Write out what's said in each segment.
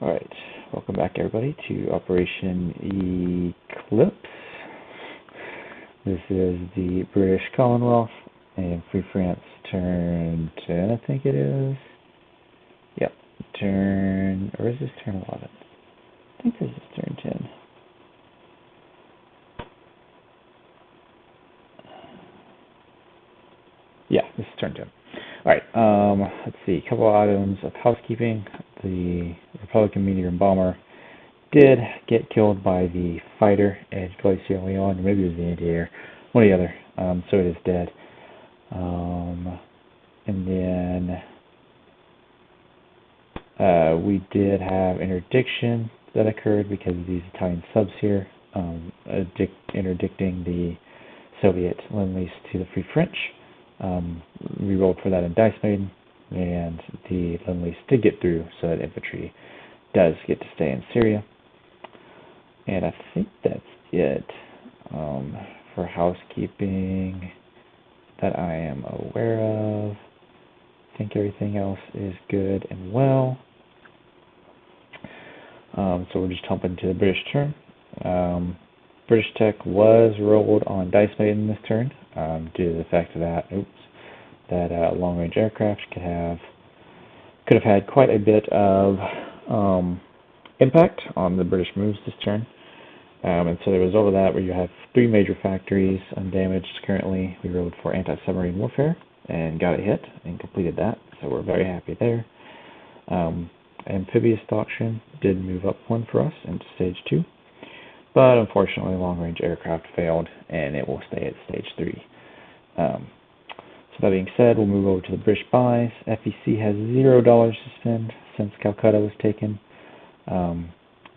Alright, welcome back everybody to Operation Eclipse. This is the British Commonwealth and Free France turn 10, I think it is. Yep, or is this turn 11? I think this is turn 10. Yeah, this is turn 10. Alright, let's see, a couple of items of housekeeping. The Republican medium bomber did get killed by the fighter at Glacier Leon, maybe it was the anti-air, one or the other, so it is dead. And then we did have interdiction that occurred because of these Italian subs here, interdicting the Soviet lend-lease to the Free French. We rolled for that in Dice Maiden, and the lend-lease did get through, so that infantry does get to stay in Syria. And I think that's it for housekeeping that I am aware of. I think everything else is good and well. So we're just jumping to the British turn. British Tech was rolled on Dice Maiden this turn due to the fact that long-range aircraft could have had quite a bit of impact on the British moves this turn. And so the result of that, where you have 3 major factories undamaged currently, we rolled for anti-submarine warfare and got a hit and completed that, so we're very happy there. Amphibious doctrine did move up 1 for us into stage 2, but unfortunately long-range aircraft failed and it will stay at stage 3. So that being said, we'll move over to the British buys. FEC has $0 to spend since Calcutta was taken,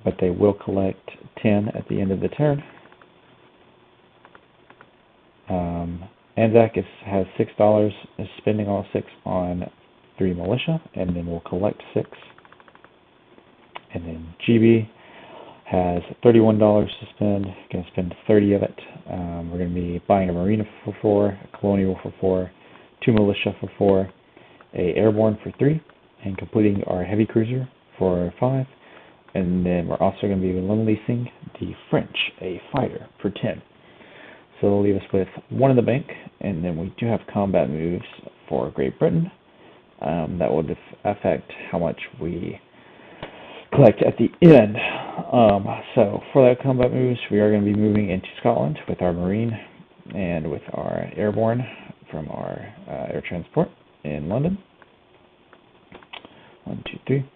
but they will collect 10 at the end of the turn. Anzac has $6, is spending all 6 on 3 militia, and then we'll collect 6. And then GB has $31 to spend, going to spend 30 of it. We're going to be buying a marina for 4, a colonial for 4, 2 militia for 4, a airborne for 3, and completing our heavy cruiser for 5. And then we're also going to be lend-leasing the French a fighter for 10. So it'll leave us with 1 in the bank, and then we do have combat moves for Great Britain. That will affect how much we collect at the end. So for that combat moves, we are going to be moving into Scotland with our Marine and with our airborne from our air transport in London. 1, 2, 3.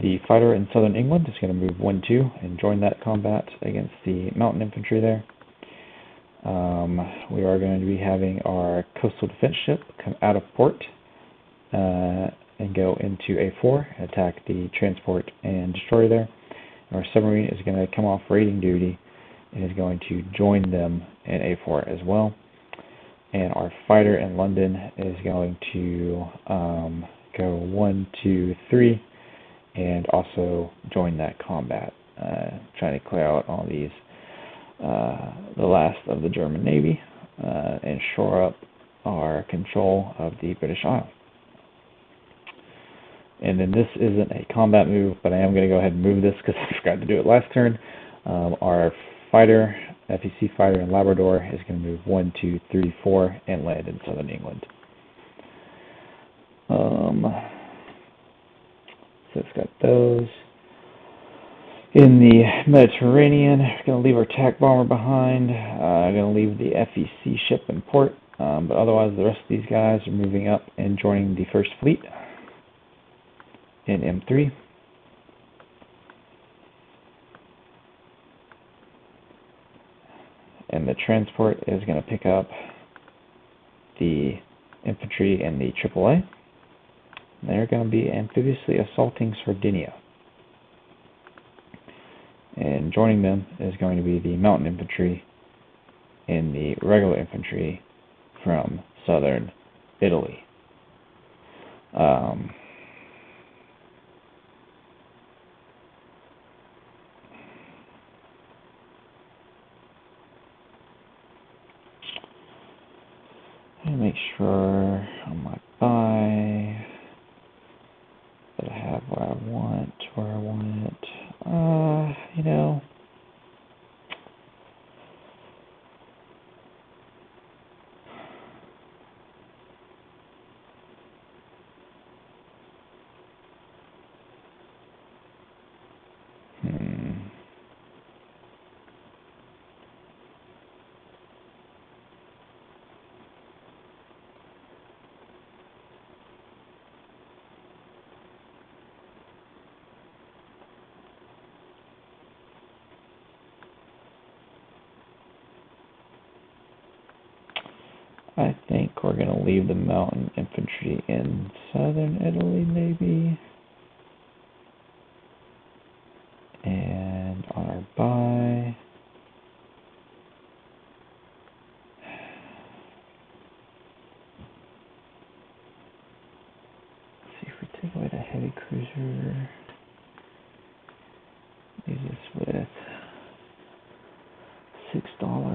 The fighter in southern England is going to move 1, 2 and join that combat against the mountain infantry there. We are going to be having our coastal defense ship come out of port and go into A4, attack the transport and destroyer there. Our submarine is going to come off raiding duty and is going to join them in A4 as well. And our fighter in London is going to go 1, 2, 3 and also join that combat, trying to clear out all these, the last of the German Navy, and shore up our control of the British Isles. And then this isn't a combat move, but I am going to go ahead and move this because I forgot to do it last turn. Our fighter, FEC fighter in Labrador, is going to move 1, 2, 3, 4 and land in southern England. So it's got those. In the Mediterranean, we're going to leave our attack bomber behind. I'm going to leave the FEC ship in port, but otherwise the rest of these guys are moving up and joining the First Fleet in M3. And the transport is going to pick up the infantry and the AAA. They're going to be amphibiously assaulting Sardinia. And joining them is going to be the mountain infantry and the regular infantry from southern Italy. Let me make sure on my buy. But I have what I want, where I want it. You know. I think we're going to leave the mountain infantry in southern Italy, maybe. And on our buy, let's see if we take away the heavy cruiser. Leave this with $6.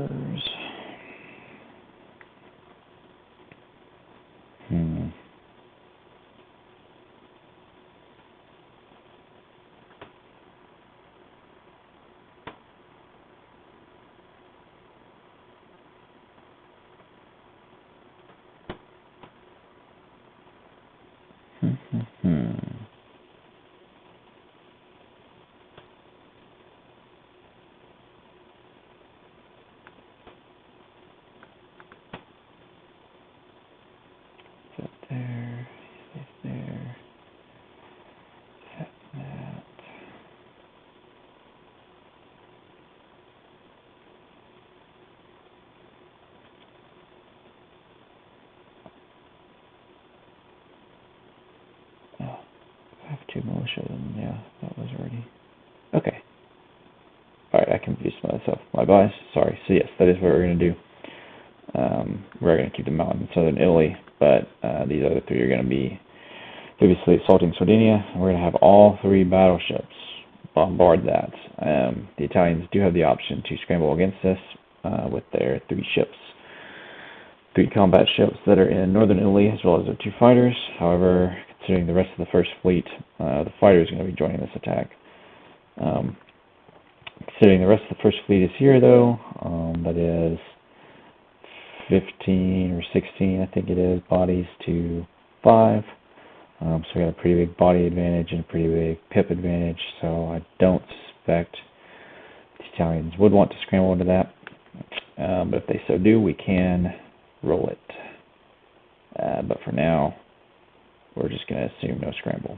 Set there, set there, set that. Oh, I have 2 militia, then yeah, that was already. Okay. Alright, I confused myself. My bias, sorry. So yes, that is what we're going to do. We're going to keep the mountain in southern Italy, but these other 3 are going to be previously assaulting Sardinia. We're going to have all 3 battleships bombard that. The Italians do have the option to scramble against us with their 3 ships. 3 combat ships that are in northern Italy, as well as their 2 fighters. However, considering the rest of the first fleet, the fighter is going to be joining this attack. Considering the rest of the first fleet is here, though, that is 15 or 16, I think it is, bodies to 5. So we got a pretty big body advantage and a pretty big pip advantage, so I don't suspect the Italians would want to scramble into that. But if they so do, we can roll it. But for now, we're just going to assume no scramble.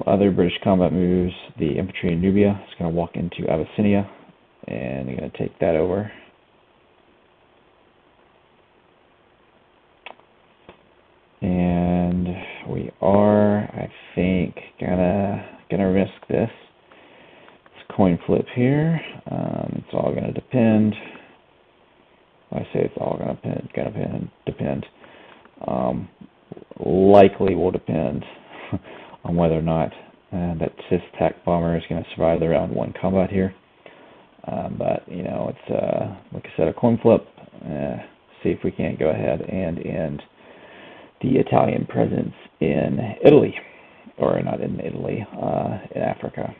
Other British combat moves, the infantry in Nubia is going to walk into Abyssinia, and they're going to take that over. And we are, I think, gonna risk this. It's coin flip here. It's all gonna depend. When I say it's all gonna depend. Likely will depend on whether or not that CIS-TAC bomber is going to survive the round 1 combat here. But you know, it's like I said, a coin flip. See if we can't go ahead and end the Italian presence in Italy, or not in Italy, in Africa.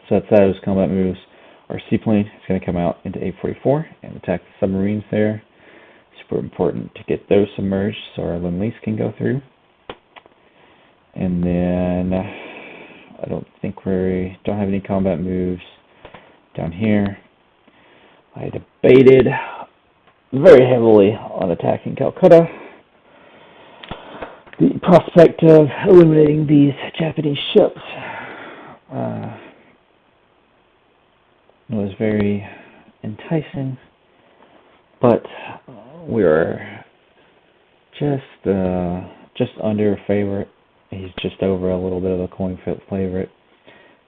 So that's those combat moves. Our seaplane is going to come out into A44 and attack the submarines there. Super important to get those submerged so our Lend-Lease can go through. And then I don't think we don't have any combat moves down here. I debated very heavily on attacking Calcutta. The prospect of eliminating these Japanese ships was very enticing, but we were just under a favorite. He's just over a little bit of a coin flip favorite.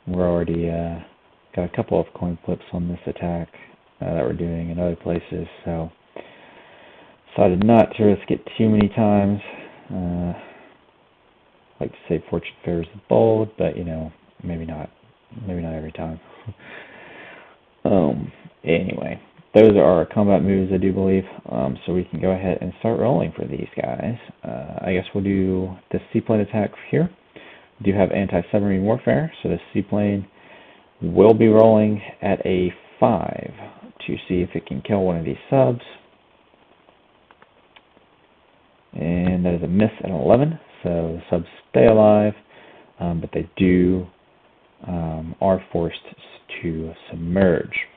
We're already got a couple of coin flips on this attack that we're doing in other places, so decided not to risk it too many times. Like to say fortune favors the bold, but you know, maybe not every time. Anyway, those are our combat moves, I do believe. So we can go ahead and start rolling for these guys. I guess we'll do the seaplane attack here. We do have anti-submarine warfare, so the seaplane will be rolling at a 5 to see if it can kill one of these subs. And that is a miss at 11, so the subs stay alive, but they are forced to submerge.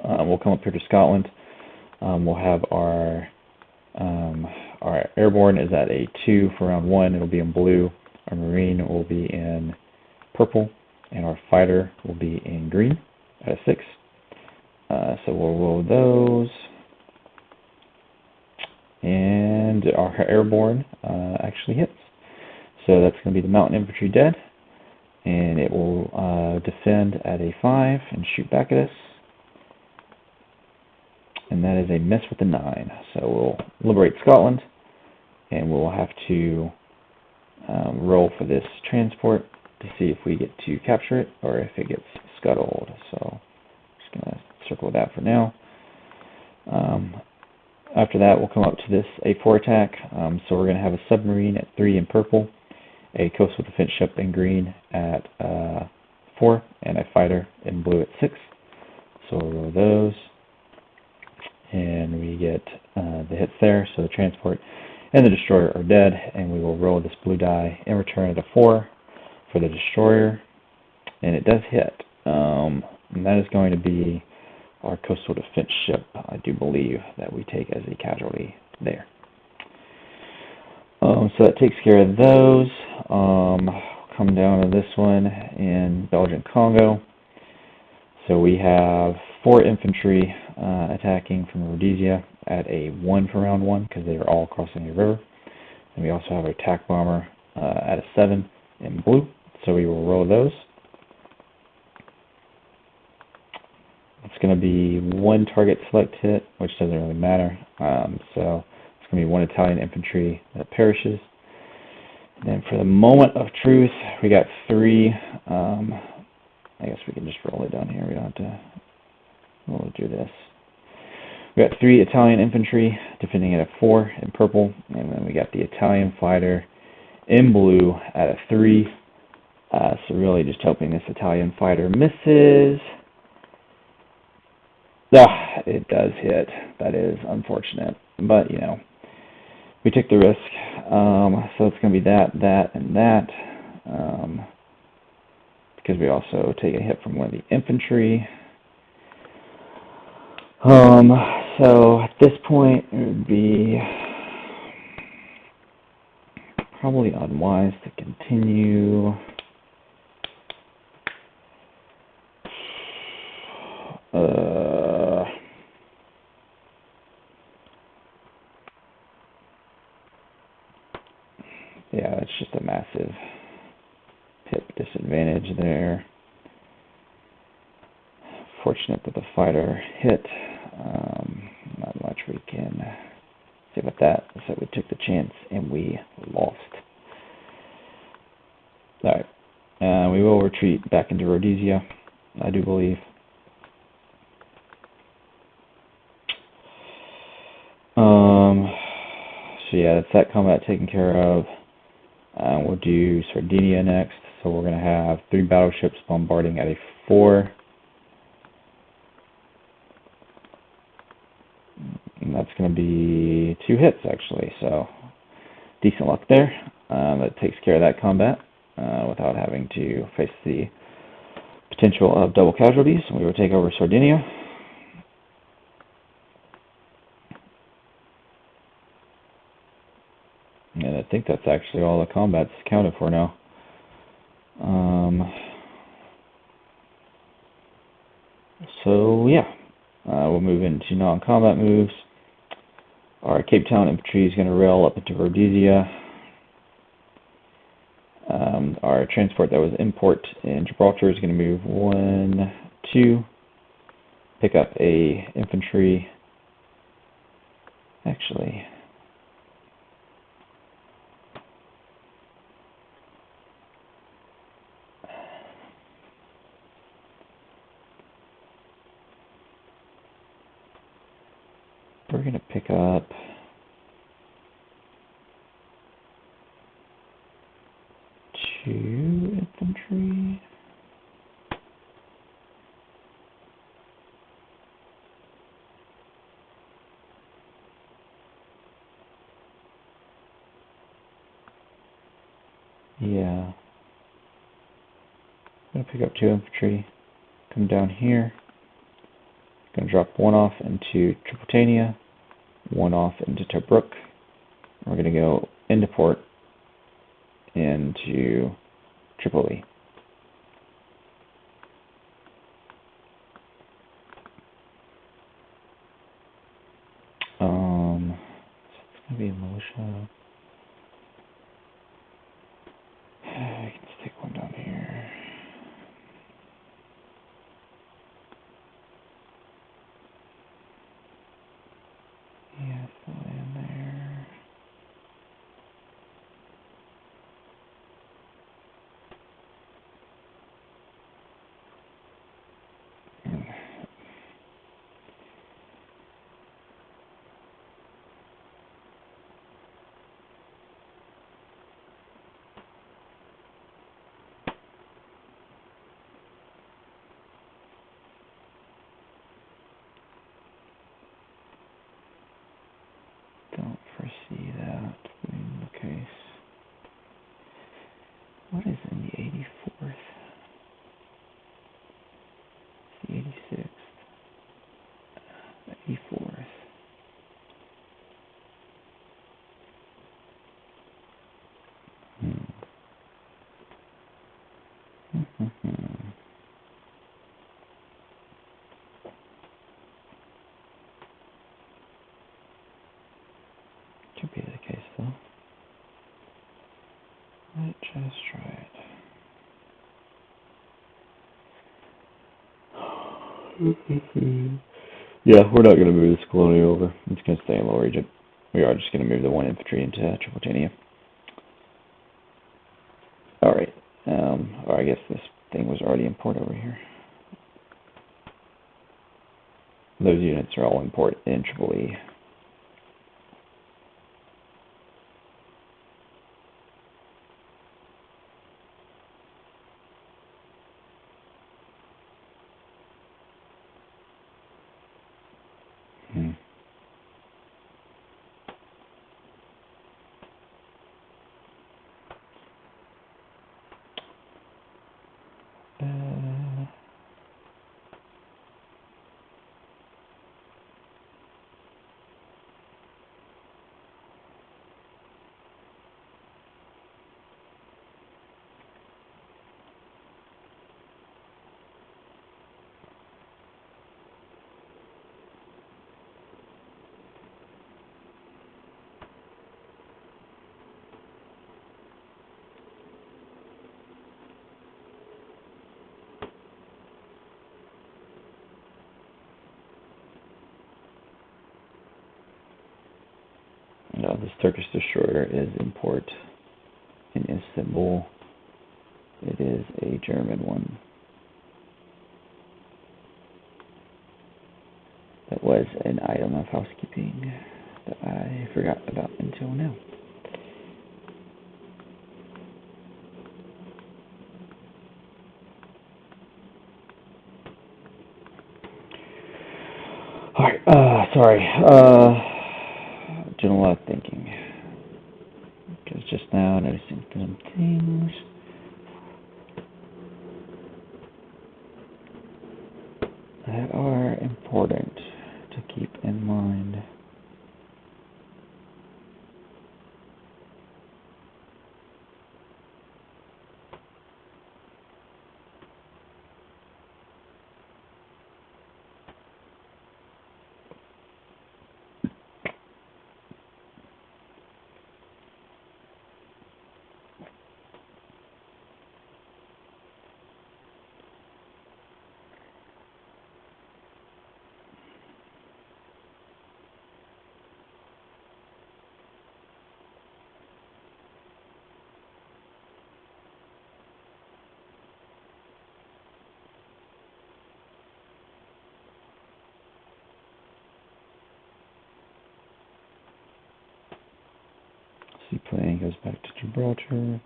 We'll come up here to Scotland. We'll have our airborne is at a 2 for round 1. It'll be in blue. Our marine will be in purple, and our fighter will be in green at a 6. So we'll roll those. And our airborne actually hits. So that's going to be the mountain infantry dead. And it will defend at a 5 and shoot back at us. And that is a miss with a 9. So we'll liberate Scotland. And we'll have to roll for this transport to see if we get to capture it or if it gets scuttled. So I'm just going to circle that for now. After that, we'll come up to this A4 attack. So we're going to have a submarine at 3 in purple, a coastal defense ship in green at 4, and a fighter in blue at 6. So we'll roll those, and we get the hits there. So the transport and the destroyer are dead, and we will roll this blue die in return at a 4 for the destroyer, and it does hit. And that is going to be our coastal defense ship, I do believe, that we take as a casualty there. So that takes care of those. Come down to this one in Belgian Congo. So we have 4 infantry attacking from Rhodesia at a 1 for round 1 because they are all crossing the river. And we also have our attack bomber at a 7 in blue. So we will roll those. It's going to be 1 target select hit, which doesn't really matter. So it's going to be 1 Italian infantry that perishes. And then for the moment of truth, we got 3. I guess we can just roll it down here. We don't have to we'll do this. We got 3 Italian infantry defending at a 4 in purple, and then we got the Italian fighter in blue at a 3. So really just hoping this Italian fighter misses. It does hit. That is unfortunate. But, you know, we took the risk. So it's going to be that, and that. Because we also take a hit from one of the infantry. So at this point, it would be probably unwise to continue. Yeah, that's just a massive pip disadvantage there. Fortunate that the fighter hit. Not much we can say about that. So we took the chance and we lost. Alright. We will retreat back into Rhodesia, I do believe. So yeah, that's that combat taken care of. We'll do Sardinia next. So we're going to have 3 battleships bombarding at a 4. And that's going to be 2 hits, actually. So decent luck there. That takes care of that combat without having to face the potential of double casualties. We will take over Sardinia. And I think that's actually all the combat's counted for now. So yeah, we'll move into non-combat moves. Our Cape Town infantry is going to rail up into Rhodesia. Our transport that was in port in Gibraltar is going to move 1, 2, pick up a infantry. Actually, we're going to pick up two infantry. Yeah. I'm going to pick up two infantry, come down here, going to drop one off into Tripolitania, one off into Tobruk. We're going to go into port into Tripoli. It's going to be a militia. I can stick one down here. Yeah, still in there. Don't foresee that being the case. What is in the 84th? The 86th. The 84th. Could be the case though. Let's just try it. Yeah, we're not going to move this colony over. It's going to stay in Lower Egypt. We are just going to move the one infantry into Tripolitania. Alright. Or I guess this thing was already in port over here. Those units are all in port in Tripoli. This Turkish destroyer is in port in Istanbul. It is a German one. That was an item of housekeeping that I forgot about until now. Alright, sorry. Doing a lot of thinking. Because just now noticing some things that are important to keep in mind. Seaplane goes back to Gibraltar.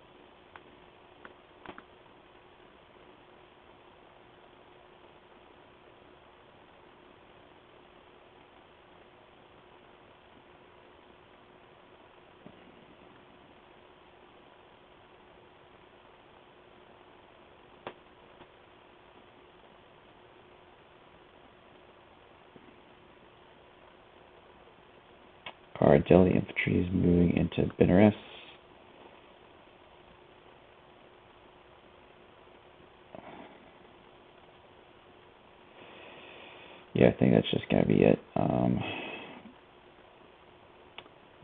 Our Delhi infantry is moving into Benares. Yeah, I think that's just going to be it.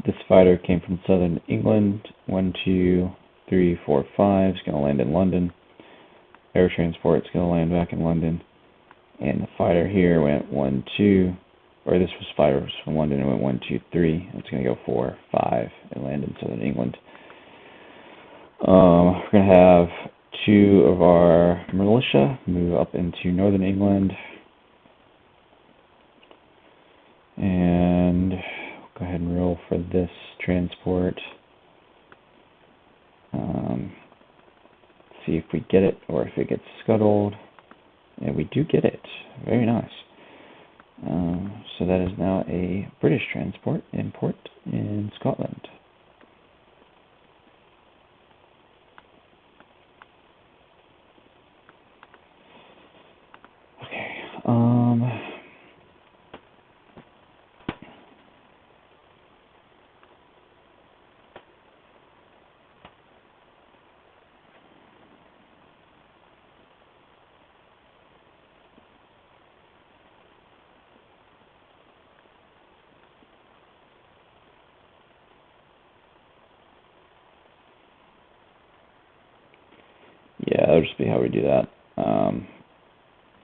This fighter came from southern England. 1, 2, 3, 4, 5. It's going to land in London. Air transport is going to land back in London. And the fighter here went 1, 2. Or this was fighters from London. It went 1, 2, 3. It's going to go 4, 5 and land in southern England. We're going to have 2 of our militia move up into northern England. And we'll go ahead and roll for this transport. See if we get it or if it gets scuttled. And we do get it. Very nice. So that is now a British transport in port in Scotland. Okay. Yeah, that'll just be how we do that.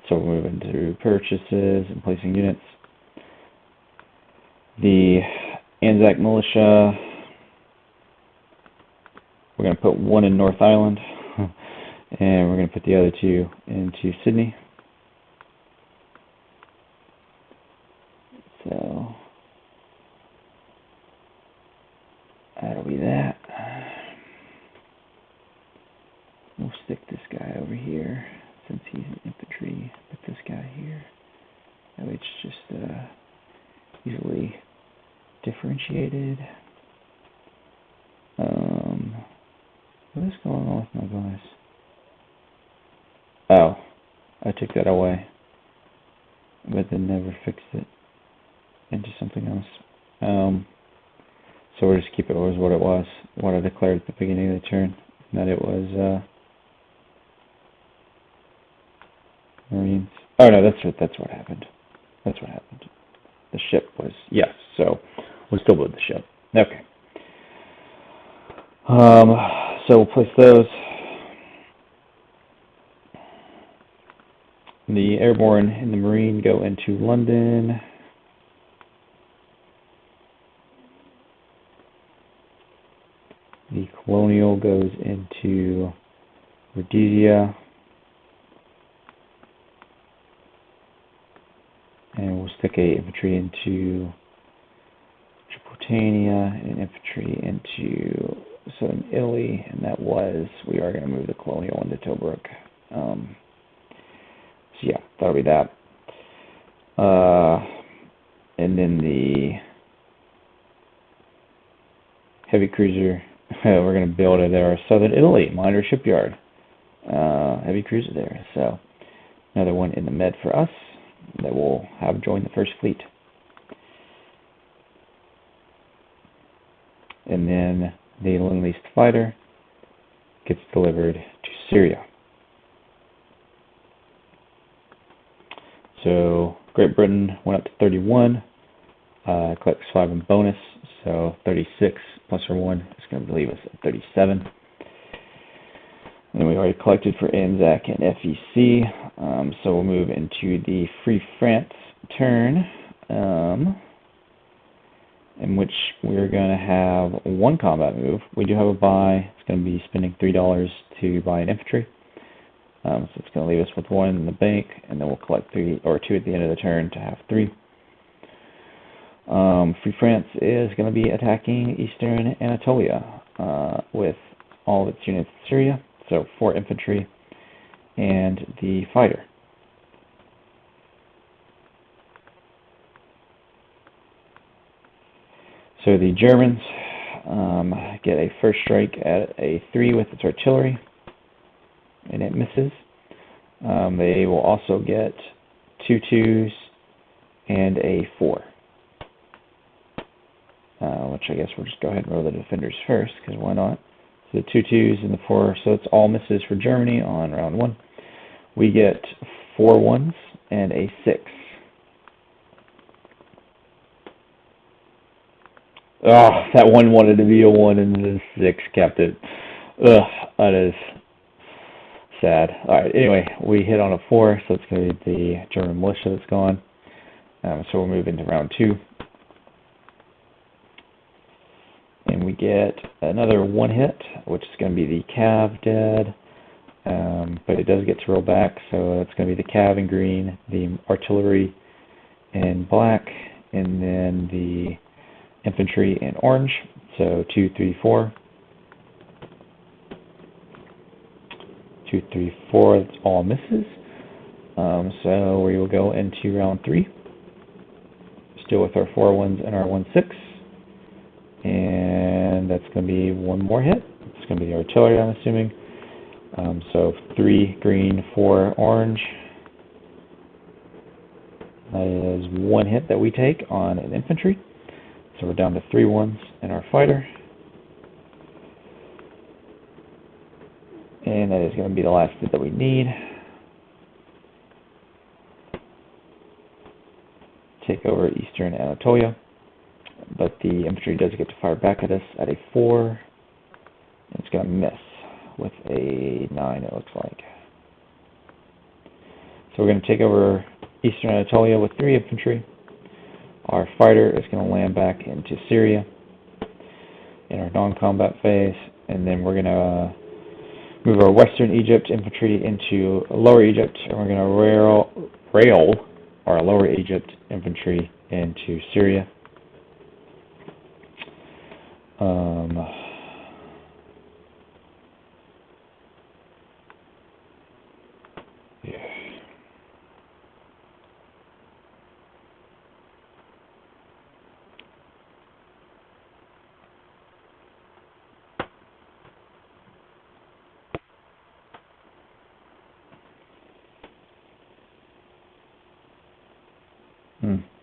So we're moving through purchases and placing units. The Anzac militia, we're going to put 1 in North Island, and we're going to put the other 2 into Sydney. So that'll be that. We'll stick this guy over here since he's an infantry. Put this guy here. That way it's just easily differentiated. What is going on with my guys? Oh, I took that away, but then never fixed it into something else. So we'll just keep it as what it was, what I declared at the beginning of the turn, and that it was Marines. Oh no, that's what happened. That's what happened. The ship was, yes, so we'll still build the ship. Okay. So we'll place those. The airborne and the marine go into London. The colonial goes into Rhodesia. And we'll stick a infantry into Tripolitania and infantry into southern Italy, and that was, we are going to move the colonial into Tobruk. So yeah, that'll be that. And then the heavy cruiser, we're going to build it at our southern Italy minor shipyard. Heavy cruiser there. So another one in the Med for us that will have joined the first fleet. And then the Lend-Leased fighter gets delivered to Syria. So Great Britain went up to 31, collects 5 in bonus, so 36 plus or 1 is going to leave us at 37. And we already collected for Anzac and FEC, so we'll move into the Free France turn, in which we're going to have 1 combat move. We do have a buy. It's going to be spending $3 to buy an infantry. So it's going to leave us with 1 in the bank, and then we'll collect 3 or 2 at the end of the turn to have 3. Free France is going to be attacking Eastern Anatolia with all of its units in Syria, so 4 infantry and the fighter. So the Germans get a first strike at a 3 with its artillery, and it misses. They will also get 2 2s and a 4. Which I guess we'll just go ahead and roll the defenders first, because why not? So the 2 2s and the 4, so it's all misses for Germany on round 1. We get 4 1s and a 6. Oh, that 1 wanted to be a 1 and the 6 kept it. Ugh, that is sad. Alright, anyway, we hit on a 4, so it's going to be the German militia that's gone. So we'll move into round 2. And we get another 1 hit, which is going to be the Cav dead. But it does get to roll back, so it's going to be the Cav in green, the artillery in black, and then the infantry in orange. So 2, 3, 4. 2, 3, 4, that's all misses. So we will go into round 3. Still with our 4 1s and our 1 6. And that's going to be 1 more hit. It's going to be the artillery, I'm assuming. So 3 green, 4 orange. That is 1 hit that we take on an infantry. So we're down to 3 1s in our fighter. And that is going to be the last hit that we need. Take over Eastern Anatolia. But the infantry does get to fire back at us at a 4. It's going to miss with a 9, it looks like. So we're going to take over Eastern Anatolia with 3 infantry. Our fighter is going to land back into Syria in our non-combat phase. And then we're going to move our Western Egypt infantry into Lower Egypt. And we're going to rail our Lower Egypt infantry into Syria. Yeah.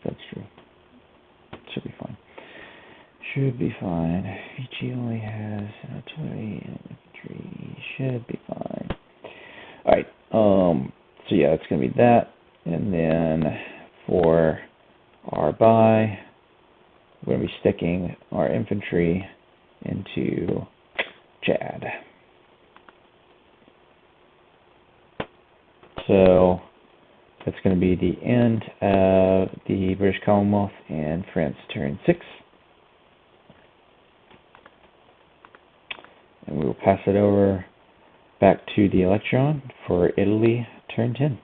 That's true. Should be fine. Should be fine. VG only has artillery and infantry. Should be fine. Alright, so yeah, it's going to be that. And then for our buy, we're going to be sticking our infantry into Chad. So that's going to be the end of the British Commonwealth and France turn 6. And we will pass it over back to the Electron for Italy turn 10.